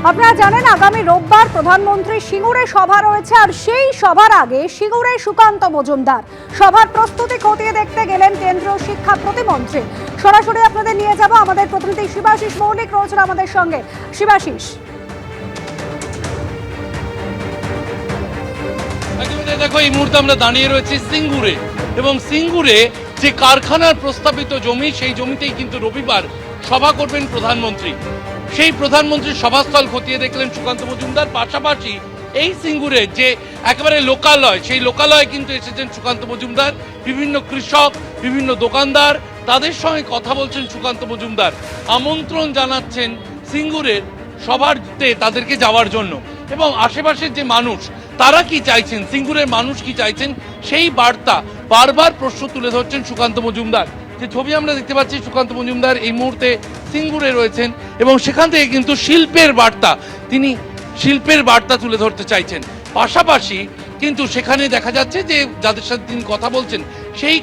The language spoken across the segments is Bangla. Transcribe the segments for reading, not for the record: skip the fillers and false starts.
আপনারা জানেন আগামী রোববার প্রধানমন্ত্রী সিঙ্গুরে সভা রয়েছে, আর সেই সভার আগে সিঙ্গুরে সুকান্ত মজুমদার সভার প্রস্তুতি খতিয়ে দেখতে গেলেন কেন্দ্রীয় শিক্ষা প্রতিমন্ত্রী। সরাসরি আপনাদের নিয়ে যাব, আমাদের প্রতিনিধি শিবাশিস মৌলিক রয়েছেন আমাদের সঙ্গে। শিবাশিস, দেখো এই মুহূর্তে আমরা দাঁড়িয়ে রয়েছি সিঙ্গুরে, এবং সিঙ্গুরে যে কারখানার প্রস্তাবিত জমি, সেই জমিতেই কিন্তু রবিবার সভা করবেন প্রধানমন্ত্রী। সেই প্রধানমন্ত্রীর সভাস্থল খতিয়ে দেখলেন সুকান্ত মজুমদার। পাশাপাশি এই সিঙ্গুরে যে একেবারে লোকালয়, সেই লোকালয়ে কিন্তু এসেছেন সুকান্ত মজুমদার। বিভিন্ন কৃষক, বিভিন্ন দোকানদার, তাদের সঙ্গে কথা বলছেন সুকান্ত মজুমদার। আমন্ত্রণ জানাচ্ছেন সিঙ্গুরের সভাতে তাদেরকে যাওয়ার জন্য, এবং আশেপাশের যে মানুষ তারা কি চাইছেন, সিঙ্গুরের মানুষ কি চাইছেন, সেই বার্তা বারবার প্রশ্ন তুলে ধরছেন সুকান্ত মজুমদার। যে ছবি আমরা দেখতে পাচ্ছি, সুকান্ত মজুমদার এই মুহূর্তে সিঙ্গুরে রয়েছেন, এবং সেখান থেকে কিন্তু শিল্পের বার্তা তুলে ধরতে চাইছেন। পাশাপাশি কিন্তু সেখানে দেখা যাচ্ছে যে যাদের সাথে তিনি কথা বলছেন, সেই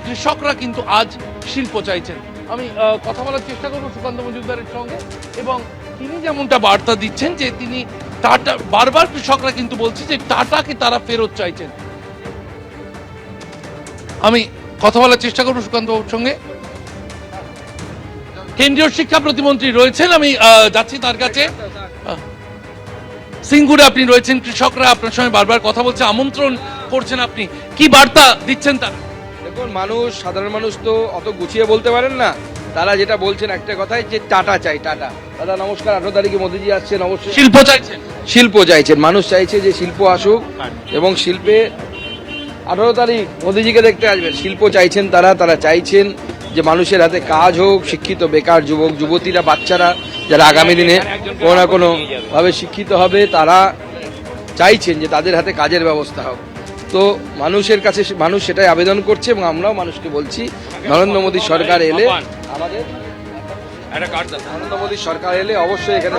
কৃষকরা কিন্তু আজ শিল্প চাইছেন। আমি কথা বলার চেষ্টা করবো সুকান্ত মজুমদারের সঙ্গে, এবং তিনি যেমনটা বার্তা দিচ্ছেন যে তিনি টাটা, বারবার কৃষকরা কিন্তু বলছে যে টাটাকে তারা ফেরত চাইছেন। আমি কথা বলার চেষ্টা করবো সুকান্ত বাবুর সঙ্গে। কেন্দ্রীয় শিক্ষা প্রতিমন্ত্রী রয়েছেন, আমি যাচ্ছি তার কাছে। সিঙ্গুরে আপনি রয়েছেন, কৃষকরা আপনার সঙ্গে বারবার কথা বলছে, আমন্ত্রণ করছেন, আপনি কি বার্তা দিচ্ছেন তার? দেখুন, সাধারণ মানুষ তো অত গুছিয়ে বলতে পারেন না। তারা যেটা বলছেন একটা কথাই, যে টাটা চাই, টাটা। দাদা নমস্কার, 18 তারিখে মোদিজি আসছেন, অবশ্যই শিল্প চাইছেন, মানুষ চাইছে যে শিল্প আসুক, এবং শিল্পে 18 তারিখ মোদিজিকে দেখতে আসবেন। শিল্প চাইছেন তারা চাইছেন যে মানুষের হাতে কাজ হোক, শিক্ষিত বেকার যুবক যুবতীরা, বাচ্চারা যারা আগামী দিনে কোনো না কোনো ভাবে শিক্ষিত হবে, তারা চাইছেন যে তাদের হাতে কাজের ব্যবস্থা হোক। তো মানুষের কাছে মানুষ সেটাই আবেদন করছে, এবং আমরাও মানুষকে বলছি, নরেন্দ্র মোদী সরকার এলে, নরেন্দ্র মোদী সরকার এলে অবশ্যই এখানে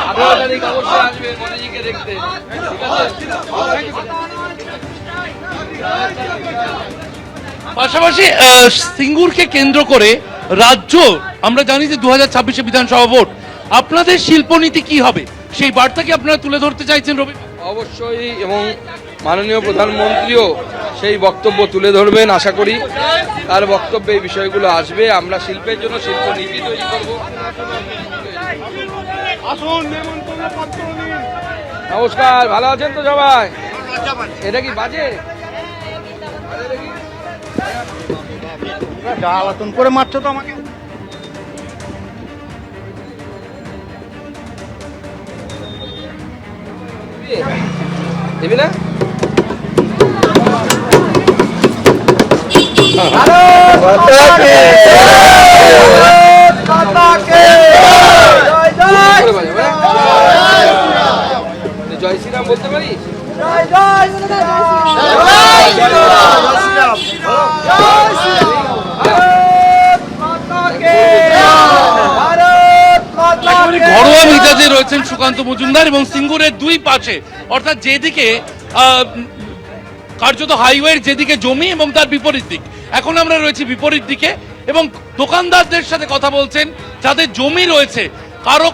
18 তারিখ অবশ্যই আসবে মোদীজিকে দেখতে। পাশাপাশি সিঙ্গুরকে কেন্দ্র করে রাজ্য, আমরা জানি যে 2026 বিধানসভা ভোট, আপনাদের শিল্পনীতি কি হবে, সেই বার্তা কি আপনারা তুলে ধরতে চাইছেন রবি? অবশ্যই, এবং মাননীয় প্রধানমন্ত্রীও সেই বক্তব্য তুলে ধরবেন। আশা করি তার বক্তব্যে এই বিষয়গুলো আসবে। আমরা শিল্পের জন্য শিল্পনীতি তৈরি করব। নমস্কার, ভালো আছেন তো সবাই? এটা কি বাজে? জ্বালাতন করে মারছো তো আমাকে। দেবি না? জয় শ্রীরাম বলতে পারিস? ঘরোয়া মেজাজে রয়েছেন সুকান্ত মজুমদার, এবং সিঙ্গুরের দুই পাশে, অর্থাৎ যেদিকে কার্যত হাইওয়ের যেদিকে জমি এবং তার বিপরীত দিক, এখন আমরা রয়েছি বিপরীত দিকে, এবং দোকানদারদের সাথে কথা বলছেন যাদের জমি রয়েছে, কারো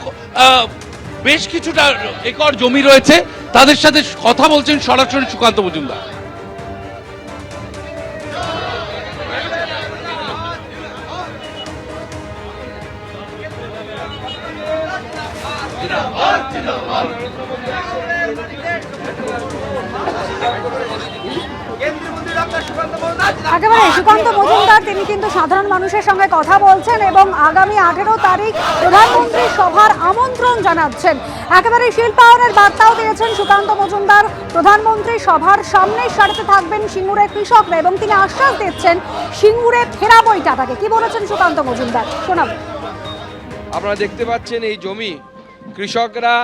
বেশ কিছুটা একর জমি রয়েছে, তাদের সাথে কথা বলছেন সরাসরি সুকান্ত মজুমদার। একেবারে সুকান্ত মজুমদার তিনি কিন্তু সাধারণ মানুষের সঙ্গে কথা বলছেন, এবং আগামী 18 তারিখ প্রধানমন্ত্রী সভার আমন্ত্রণ জানাচ্ছেন। একেবারে শিল্পায়নের বার্তাও দিয়েছেন সুকান্ত মজুমদার। প্রধানমন্ত্রী সভার সামনের সারিতে থাকবেন সিঙ্গুরের কৃষকরা, এবং তিনি আশ্বাস দিচ্ছেন সিঙ্গুরে ফেরাবই টাটাকে। কি বলেছেন সুকান্ত মজুমদার, শোনাবো। আপনারা দেখতে পাচ্ছেন এই জমি কৃষকরা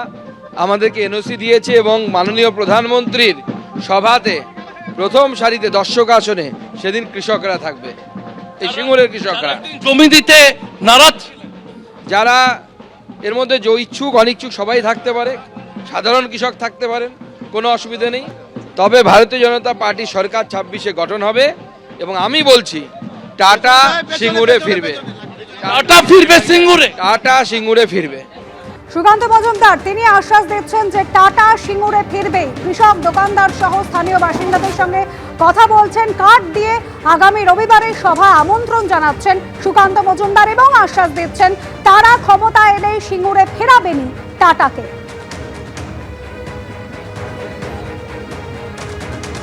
আমাদেরকে এনওসি দিয়েছে, এবং মাননীয় প্রধানমন্ত্রীর সভাতে প্রথম সারিতে দর্শক আসনে সেদিন কৃষকরা থাকবে, এই সিঙ্গুরের কৃষকরা। জমি দিতে নারাজ যারা এর মধ্যে ইচ্ছুক অনিচ্ছুক সবাই থাকতে পারে, সাধারণ কৃষক থাকতে পারেন, কোনো অসুবিধা নেই। তবে ভারতীয় জনতা পার্টি সরকার 26-এ গঠন হবে, এবং আমি বলছি টাটা সিঙ্গুরে ফিরবে। টাটা ফিরবে সিঙ্গুরে। টাটা সিঙ্গুরে ফিরবে। সুকান্ত মজুমদার তিনি আশ্বাস দিচ্ছেন যে টাটা সিঙ্গুরে ফিরবে। কৃষক, দোকানদার সহ স্থানীয় বাসিন্দাদের সঙ্গে কথা বলছেন, কার্ড দিয়ে আগামী রবিবারের সভা আমন্ত্রণ জানাচ্ছেন সুকান্ত মজুমদার এবং আশ্বাস দিচ্ছেন তারা ক্ষমতা এলেই সিঙ্গুরে ফেরাবেনি টাটাকে।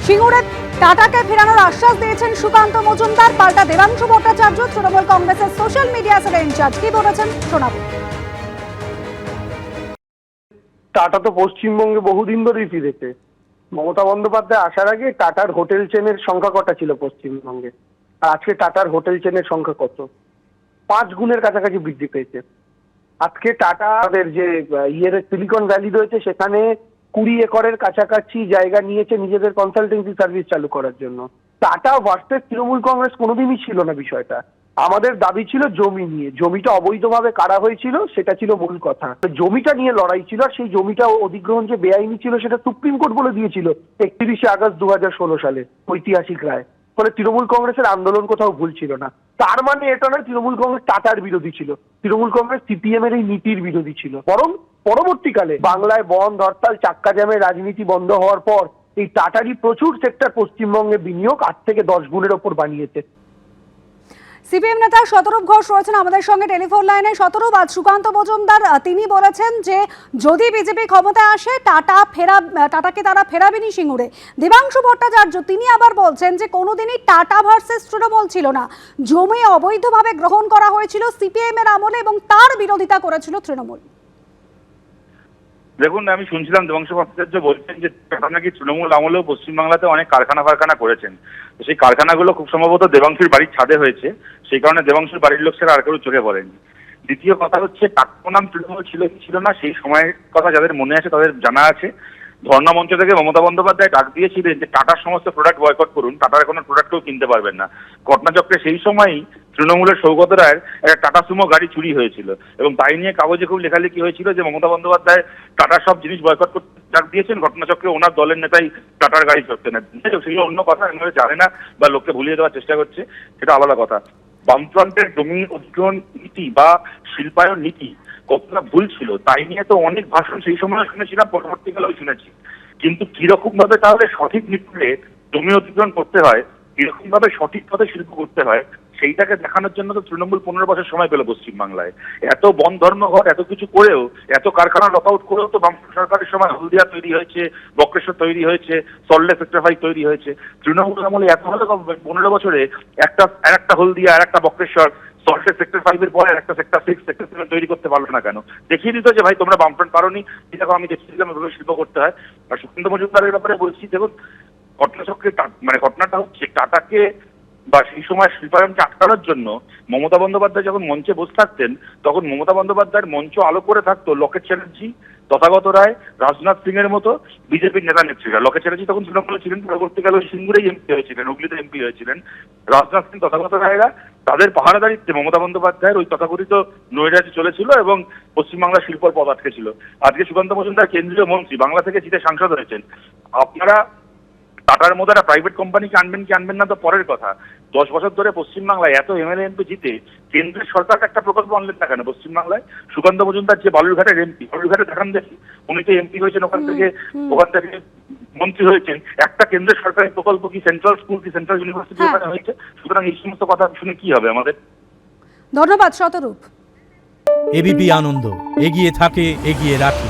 সিঙ্গুরে টাটাকে ফেরানোর আশ্বাস দিয়েছেন সুকান্ত মজুমদার। পাল্টা দেবাংশু ভট্টাচার্য, তৃণমূল কংগ্রেসের সোশ্যাল মিডিয়া সেলের ইনচার্জ, কি বলেছেন শোনাবো। টাটা তো পশ্চিমবঙ্গে বহুদিন ধরেই ফিরেছে। মমতা বন্দ্যোপাধ্যায় আসার আগে টাটার হোটেল চেনের সংখ্যা কটা ছিল পশ্চিমবঙ্গে, আর আজকে টাটার হোটেল চেনের সংখ্যা কত? 5 গুণের কাছাকাছি বৃদ্ধি পেয়েছে। আজকে টাটাদের যে সিলিকন ভ্যালি রয়েছে সেখানে 20 একরের কাছাকাছি জায়গা নিয়েছে নিজেদের কনসালটেন্সি সার্ভিস চালু করার জন্য। টাটা ভার্সেস তৃণমূল কংগ্রেস কোনোদিনই ছিল না বিষয়টা। আমাদের দাবি ছিল জমি নিয়ে, জমিটা অবৈধভাবে কারা হয়েছিল সেটা ছিল মূল কথা। জমিটা নিয়ে লড়াই ছিল, আর সেই জমিটা অধিগ্রহণ যে বেআইনি ছিল সেটা সুপ্রিম কোর্ট বলে দিয়েছিল 31শে আগস্ট 2016 সালে ঐতিহাসিক রায়। ফলে তৃণমূল কংগ্রেসের আন্দোলন কোথাও ভুল ছিল না। তার মানে এটা নয় তৃণমূল কংগ্রেস টাটার বিরোধী ছিল, তৃণমূল কংগ্রেস সিপিএম এর এই নীতির বিরোধী ছিল। বরং পরবর্তীকালে বাংলায় বন্ধ, হরতাল, চাক্কা জ্যামের রাজনীতি বন্ধ হওয়ার পর এই টাটারই প্রচুর সেক্টর পশ্চিমবঙ্গে বিনিয়োগ 8 থেকে 10 গুণের ওপর বানিয়েছে। সিপিএম নেতা শতরূপ ঘোষ রয়েছেন আমাদের সঙ্গে টেলিফোন লাইনে। শতরূপ, আজ সুকান্ত মজুমদার তিনি বলেছেন যে যদি বিজেপি ক্ষমতায় আসে টাটাকে তারা ফেরাবেনি সিঙ্গুরে। দেবাংশু ভট্টাচার্য তিনি আবার বলছেন যে কোনোদিনই টাটা ভার্সেস তৃণমূল ছিল না, জমি অবৈধভাবে গ্রহণ করা হয়েছিল সিপিএম এর আমলে এবং তার বিরোধিতা করেছিল তৃণমূল। দেখুন, আমি শুনছিলাম দেবাংশু ভট্টাচার্য বলছেন যে টাটা নাকি তৃণমূল আমলেও পশ্চিমবাংলাতে অনেক কারখানা করেছেন। তো সেই কারখানাগুলো খুব সম্ভবত দেবাংশুর বাড়ির ছাদে হয়েছে, সেই কারণে দেবাংশুর বাড়ির লোক ছাড়া আর কেউ চোখে পড়েনি। দ্বিতীয় কথা হচ্ছে টাটা নাম তৃণমূল ছিল কি ছিল না সেই সময়ের কথা যাদের মনে আছে তাদের জানা আছে। ধর্ণা মঞ্চ থেকে মমতা বন্দ্যোপাধ্যায় ডাক দিয়েছিলেন যে টাটার সমস্ত প্রোডাক্ট বয়কট করুন, টাটার কোনো প্রোডাক্টও কিনতে পারবেন না। ঘটনাচক্রে সেই সময়ই তৃণমূলের সৌগত রায়ের একটা টাটা সুমো গাড়ি চুরি হয়েছিল এবং তাই নিয়ে কাগজে খুব লেখালেখি হয়েছিল যে মমতা বন্দ্যোপাধ্যায় টাটার সব জিনিস বয়কট করতে ডাক দিয়েছেন। ঘটনাচক্রে ওনার দলের নেতাই টাটার গাড়ি চড়তে না, সেগুলো অন্য কথা, এভাবে জানে না বা লোককে ভুলিয়ে দেওয়ার চেষ্টা করছে, সেটা আলাদা কথা। বামফ্রন্টের জমি অধিগ্রহণ নীতি বা শিল্পায়ন নীতি কতটা ভুল ছিল তাই নিয়ে তো অনেক ভাষণ সেই সময় শুনেছিলাম, পরবর্তীকালেও শুনেছি। কিন্তু কিরকম ভাবে তাহলে সঠিক নীতিতে জমি অধিগ্রহণ করতে হয়, কিরকম ভাবে সঠিক পথে শিল্প করতে হয়, সেইটাকে দেখানোর জন্য তো তৃণমূল 15 বছর সময় পেল পশ্চিমবাংলায়। এত বন ধর্মঘট এত কিছু করেও, এত কারখানা লক আউট করেও তো বাম সরকারের সময় হলদিয়া তৈরি হয়েছে, বক্রেশ্বর তৈরি হয়েছে, সল্টলেক সেক্টর 5 তৈরি হয়েছে। তৃণমূল আমলে এত ভালো 15 বছরে একটা হলদিয়া আর একটা বক্রেশ্বর, সল্টলেক সেক্টর 5 এর পরে একটা সেক্টর 6 সেক্টর 7 তৈরি করতে পারলো না কেন? দেখিয়ে দিত যে ভাই তোমরা বামফ্রন্ট পারোনি, দেখো আমি দেখিয়েছিলাম এভাবে শিল্প করতে হয়। আর সুকান্ত মজুমদারের ব্যাপারে বলছি, দেখুন ঘটনাচক্রে ঘটনাটা হচ্ছে টাটাকে বা সেই সময় শিল্পায়নকে আটকানোর জন্য মমতা বন্দ্যোপাধ্যায় যখন মঞ্চে বসে থাকতেন তখন মমতা বন্দ্যোপাধ্যায়ের মঞ্চ আলো করে থাকতো লকেট চ্যাটার্জি, তথাগত রায়, রাজনাথ সিং এর মতো বিজেপির নেতা নেত্রীরা। লকেট চ্যাটার্জি তখন তৃণমূলে ছিলেন, পরবর্তীকালে সিঙ্গুরেই এমপি হয়েছিলেন, হুগলিতে এমপি হয়েছিলেন। রাজনাথ সিং, তথাগত রায়রা তাদের পাহারাদারিত্বে মমতা বন্দ্যোপাধ্যায়ের ওই তথাকথিত নৈরাজ্য চলেছিল এবং পশ্চিমবাংলার শিল্পর পথ আটকে ছিল। আজকে সুকান্ত মজুমদার কেন্দ্রীয় মন্ত্রী, বাংলা থেকে জিতে সাংসদ হয়েছেন। আপনারা টাটার মতো একটা প্রাইভেট কোম্পানিকে আনবেন কি আনবেন না তো পরের কথা। 10 বছর ধরে পশ্চিমবাংলায় এত এমএলএ এমপি জিতে কেন্দ্রের সরকার একটা প্রকল্প আনলেন না কেন পশ্চিমবাংলায়? সুকান্ত মজুমদার যে বালুরঘাটের এমপি, বালুরঘাটে দেখান দেখি, উনি তো এমপি হয়েছেন, ওখান থেকে মন্ত্রী হয়েছেন। একটা কেন্দ্রের সরকারি প্রকল্প কি সেন্ট্রাল স্কুল কি সেন্ট্রাল ইউনিভার্সিটি ওখানে হয়েছে? সুতরাং এই সমস্ত কথা শুনে কি হবে আমাদের? ধন্যবাদ শতরূপ। এবিপি আনন্দ এগিয়ে থাকে, এগিয়ে রাখে।